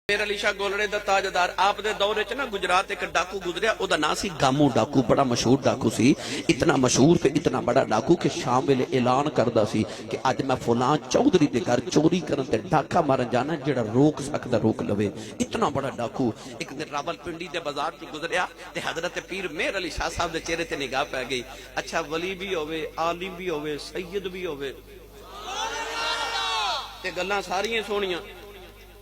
میر علی شاہ گولڑے دا تاجدار آپ دے دورے چ نا گجرات ایک ڈاکو گزریا او دا نام سی گامو ڈاکو بڑا مشہور ڈاکو سی اتنا مشہور تے اتنا بڑا ڈاکو کہ شام ویلے اعلان کردا سی کہ اج میں فلاں چودھری دے گھر چوری کرن تے ڈاکا مارن جانا جڑا روک سکدا روک لوے اتنا بڑا ڈاکو ایک دن راولپنڈی دے بازار چ گزریا تے حضرت پیر میر علی شاہ صاحب دے چہرے تے نگاہ پے گئی اچھا ولی بھی ہوے عالم بھی ہوے سید بھی ہوے تے گلاں ساریاں سونیاں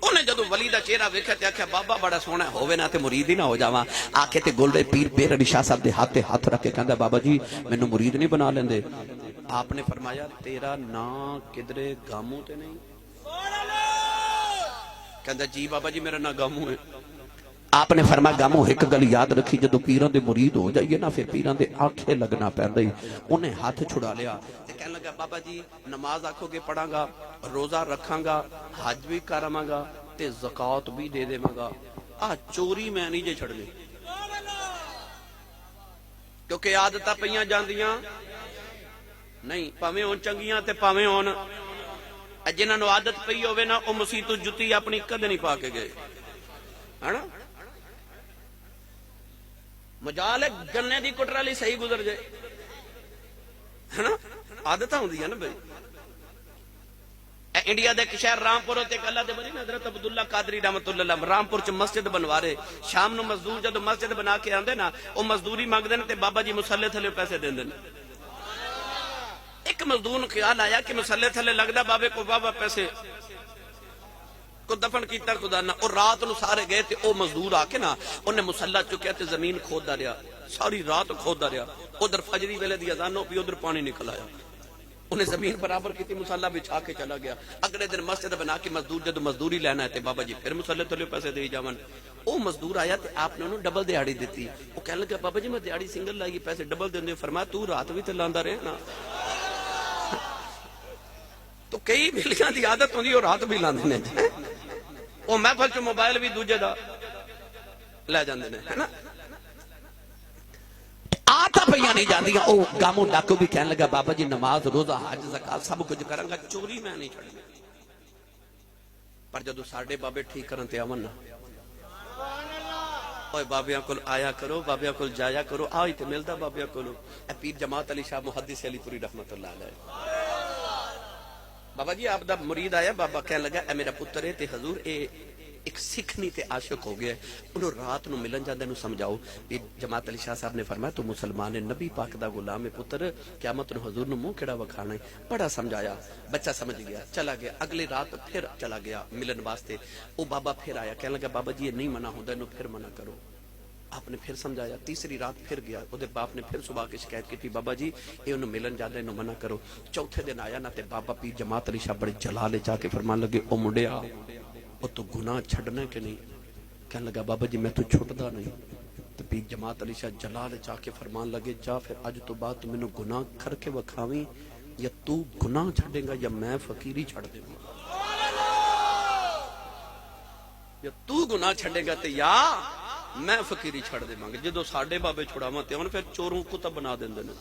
انہیں جدو ولی دا چہرہ ویکھیا تے آکھیا بابا بڑا سونا ہووے نا تے مرید ہی نہ ہو جاواں آکھے تے گولڑے پیر میر علی شاہ صاحب دے ہاتھ رکھ کے کہندا بابا جی مینوں مرید نہیں بنا لیندے آپ نے فرمایا تیرا نام کدرے گاموں تے نہیں کہندا جی بابا جی میرا نام گاموں ہے آپ نے فرمایا گاموں ایک گل یاد رکھی جدو پیران دے مرید ہو جائیے نا پھر پیران دے آنکھیں لگنا پیندا ہی انہیں ہاتھ چھڑا لیا تے کہنے لگا بابا جی نماز آکھو گے پڑھاں گا روزہ رکھاں گا حج بھی کراں گا تے زکات بھی دے دے مگا چوری میں نہیں جے چھڑنی کیونکہ عادتاں پیاں جاندیاں نہیں پاویں ہون چنگیاں تے پاویں ہون جنہاں نوں عادت پئی ہوے نا او مسیح تو جُتی اپنی کدے نہیں پا کے گئے ہے نا مجال ہے گنے دی کٹر لی صحیح گزر جائے ہے نا عادتاں ہوندیاں نا بھائی انڈیا دے شہر رامپور تے ایک اللہ دے بری حضرت عبداللہ قادری رحمت اللہ علیہ رامپور چ مسجد بنوارے شام نو مزدور جدو مسجد بنا کے آندے نا او مزدوری مانگدے نے تے بابا جی مصلے تھلے پیسے دیندے نے ایک مزدور نو خیال آیا کہ مصلے تھلے لگدا بابے کو بابا پیسے کو دفن کیتا خدا نہ اور رات نو سارے گئے تے او مزدور آ کے نا انہیں مصلا چکیا تے زمین کھودا رہیا ساری رات کھودا رہیا ادھر فجری ویلے دی اذان ہو پی ادھر پانی نکل آیا انہیں زمین برابر کی مصلا بچھا کے چلا گیا اگلے دن مسجد بنا کے مزدور جدو مزدوری لینا ہے تے بابا جی پھر مصلے تھلے پیسے دے جاون او مزدور آیا تے آپ نے انہوں ڈبل دیہاڑی دیتی وہ کہنے لگا بابا جی میں دیہاڑی سنگل لائی پیسے ڈبل دیندے فرمایا تو رات بھی تے لاندا رہے نا تو کئی ملیاں دی عادت ہوندی اور رات بھی لاندے نے او محفل چ موبائل بھی دوجے دا لے جاندے نے ہے نا آتا پہیاں نہیں جاندیاں او گاموں ڈاکو بھی کہنے لگا بابا جی نماز روزہ حج زکات سب کچھ کروں گا چوری میں نہیں چھڑنی پر جدو ساڈے بابے ٹھیک کرن تے آون نا اوے بابیاں کول آیا کرو بابیاں کول جایا کرو آئی تے ملدا بابیاں کولو اے پیر جماعت علی شاہ محدث علی پوری رحمت اللہ علیہ بابا جی آپ دا مرید آیا بابا کہنے لگا اے میرا پتر ہے تے حضور اے ایک سکھنی تے عاشق ہو گیا انہوں رات نو ملن جاندے نو سمجھاؤ جماعت علی شاہ صاحب نے فرمایا تو مسلمان نبی پاک دا غلام ہے پتر قیامت نو حضور نو منہ کیڑا وکھانا ہے بڑا سمجھایا بچہ سمجھ گیا چلا گیا اگلی رات پھر چلا گیا ملن واسطے او بابا پھر آیا کہنے لگا بابا جی یہ نہیں منع ہوندا انہوں پھر منع کرو آپ نے پھر سمجھایا تیسری رات پھر گیا او دے باپ نے پھر صبح کی شکایت کی تھی بابا جی یہ انہوں ملن جاندے انہوں منع کرو چوتھے دن آیا نا تے بابا پیر جماعت علی شاہ بڑے جلالے جا کے فرمان لگے او منڈیا او تو گناہ چھڑنا کہ نہیں کہنے لگا بابا جی میں تو چھوٹدا نہیں تو پیر جماعت علی شاہ جلال جا کے فرمان لگے جا پھر اج تو بعد تو مینوں گناہ کر کے وکھاویں یا تو گناہ چھڑے گا یا میں فقیری چھڑ دے گا یا تو گناہ چھڑے گا تے یا میں فقیری چھڑ دے مانگے جدو ساڈے بابے چھڑاواں تے ہن پھر چوروں کو تب بنا دیندے نے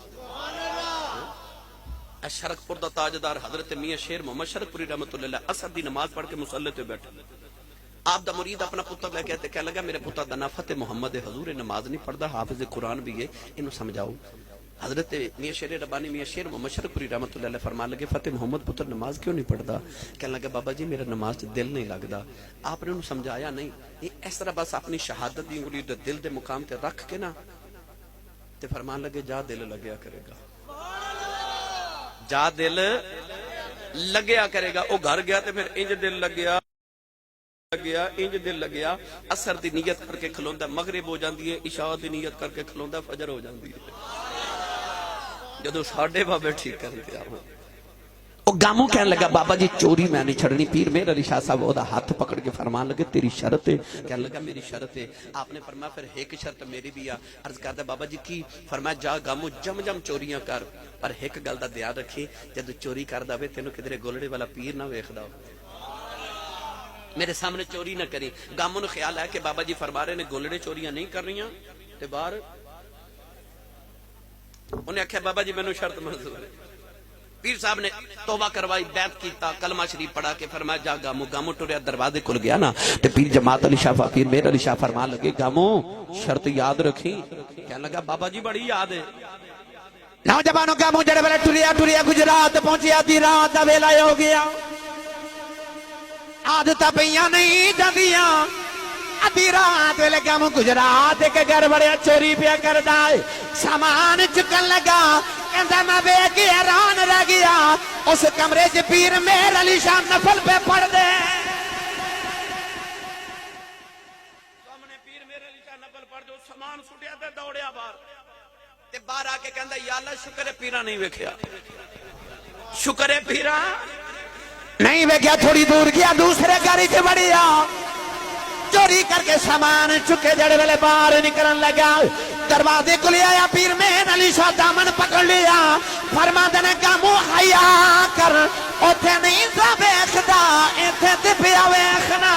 شرک پور دا تاجدار حضرت میاں شیر محمد شرک پوری رحمت اللہ علیہ اثر دی نماز پڑھ کے مصلی تے بیٹھے آپ دا مرید اپنا پتر لے کے آتے کہنے لگا میرے پتر دا نام فتح محمد حضور نماز نہیں پڑھدا حافظ قرآن بھی ہے انہوں سمجھاؤ حضرت میاں شیر ربانی میاں شیر محمد شرک پوری رحمت اللہ علیہ فرمان لگے فتح محمد پتر نماز کیوں نہیں پڑھدا کہنے لگا بابا جی میرا نماز سے دل نہیں لگدا آپ نے انہوں سمجھایا نہیں یہ اس طرح بس اپنی شہادت دی انگلی دل دے مقام تے رکھ کے نا تے فرمان لگے جا دل لگیا کرے گا جا دل لگیا کرے گا او گھر گیا تے پھر انج دل لگیا انج دل لگیا اثر دی نیت کر کے کھلوندا مغرب ہو جاندی ہے عشاء دی نیت کر کے کھلوندا فجر ہو جاندی ہے جدو ساڈے بابے ٹھیک کر کے آو او گاموں کہنے لگا بابا جی چوری میں نہیں چھڑنی پیر میر علی شاہ صاحب او دا ہاتھ پکڑ کے فرمان لگے تیری شرط ہے کہنے لگا میری شرط ہے آپ نے فرمایا پھر ایک شرط میری بھی عرض کردا بابا جی کی فرمایا جا گاموں جم جم چوریاں کر پر ایک گل دا دھیان رکھی جدو چوری کردا وے تینوں کدھرے گولڑے والا پیر نہ ویکھدا میرے سامنے چوری نہ کری گاموں نے خیال ہے کہ بابا جی فرما رہے نے گولڑے چوریاں نہیں کر رہی تے باہر انہیں آکھیا بابا جی مینوں شرط منظور ہے پیر صاحب نے توبہ کروائی، بیعت کیتا، کلمہ شریف پڑھا کے فرمایا جا گامو، گامو ٹریا دروازے کھل گیا نا تے پیر جماعت علی شاہ پیر میر علی شاہ فرمان لگے گامو شرط یاد رکھی، کہنے لگا بابا جی بڑی یاد ہے۔ نوجوانوں کا منہ جڑے والے ٹریا گجرات پہنچی، آدھی رات دا ویلا ہو گیا، عادت پئیاں نہیں جاندیاں، آدھی رات ویلے کم گجرات ایک گھر بڑے چوری پیا کردا ہے، سامان چکن لگا، کہندا میں ویکھ کے حیران رہ گیا، اس کمرے چ پیر میر علی شاہ نفل پہ پڑھ دے، سامنے پیر میر علی شاہ نفل پڑھ دے، سامان سٹیا تے دوڑیا باہر تے باہر آ کے کہندا یا اللہ شکر ہے پیرا نہیں ویکھیا، شکر ہے پیرا نہیں ویکھیا، تھوڑی دور گیا دوسرے گھر چ بڑیا، چوری کر کے سامان چکے جڑے والے باہر نکلن لگا، دروازے کو لے آیا پیر میر علی شاہ دامن پکڑ لیا، فرما دینے گامو حیا کر، اوتھے نہیں سا ویکھدا ایتھے تے پیا ویکھنا۔